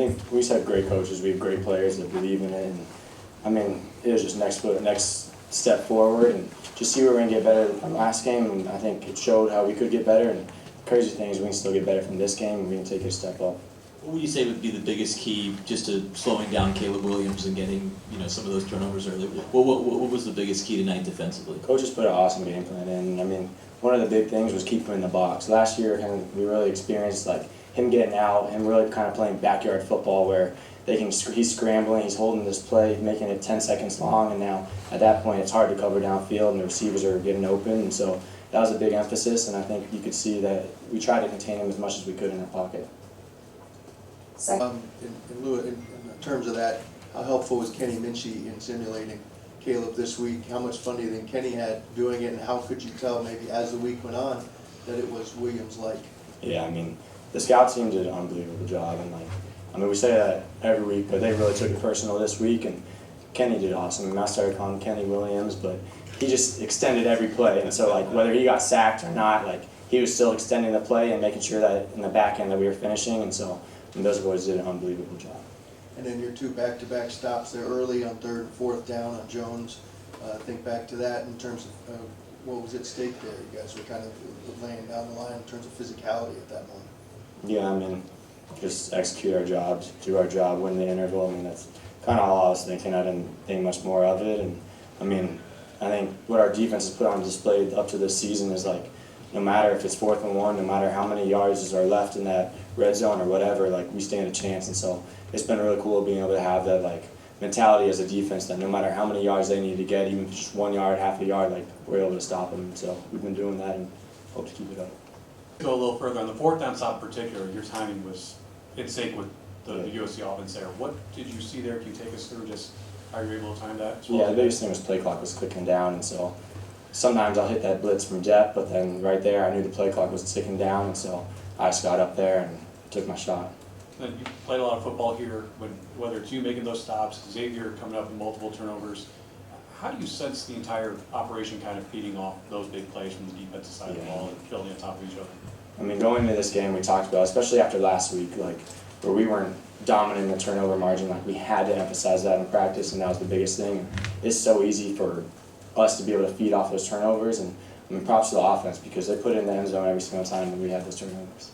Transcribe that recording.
think we just have great coaches. We have great players that believe in it. And I mean, it was just next step forward, and just see where we're going to get better from last game. And I think it showed how we could get better. And the crazy thing is we can still get better from this game, and we can take it a step up. What would you say would be the biggest key just to slowing down Caleb Williams and getting some of those turnovers early? What was the biggest key tonight defensively? Coaches put an awesome game plan in. I mean, one of the big things was keep him in the box. Last year, we really experienced like him getting out and really kind of playing backyard football where he's scrambling, he's holding this play, making it 10 seconds long, and now at that point it's hard to cover downfield and the receivers are getting open, and so that was a big emphasis, and I think you could see that we tried to contain him as much as we could in our pocket. In terms of that, how helpful was Kenny Minchey in simulating Caleb this week? How much fun do you think Kenny had doing it, and how could you tell maybe as the week went on that it was Williams-like? Yeah, I mean, the scout team did an unbelievable job, and we say that every week, but they really took it personal this week, and Kenny did awesome. I mean, I started calling him Kenny Williams, but he just extended every play, and so like whether he got sacked or not, like he was still extending the play and making sure that in the back end that we were finishing, and so those boys did an unbelievable job. And then your two back-to-back stops there early on 3rd and 4th down on Jones. Think back to that in terms of what was at stake there. You guys were kind of laying down the line in terms of physicality at that moment. Yeah, I mean, just execute our jobs, do our job, win the interval. I mean, that's kind of all I was thinking. I didn't think much more of it. And I mean, I think what our defense has put on display up to this season is like, no matter if it's 4th and 1, no matter how many yards are left in that red zone or whatever, like we stand a chance. And so it's been really cool being able to have that like mentality as a defense that no matter how many yards they need to get, even if it's just 1 yard, half a yard, like we're able to stop them. So we've been doing that and hope to keep it up. Go a little further on the 4th down stop in particular. Your timing was in sync with the USC offense there. What did you see there? Can you take us through just how you were able to time that as well? Yeah, the biggest thing was play clock was clicking down, and so sometimes I'll hit that blitz from depth, but then right there I knew the play clock was ticking down, and so I just got up there and took my shot. And you played a lot of football here, whether it's you making those stops, Xavier coming up with multiple turnovers. How do you sense the entire operation kind of feeding off those big plays from the defensive side of the ball and building on top of each other? I mean, going into this game, we talked about, especially after last week, like where we weren't dominant in the turnover margin, like we had to emphasize that in practice, and that was the biggest thing. It's so easy for us to be able to feed off those turnovers, and I mean, props to the offense because they put it in the end zone every single time when we had those turnovers.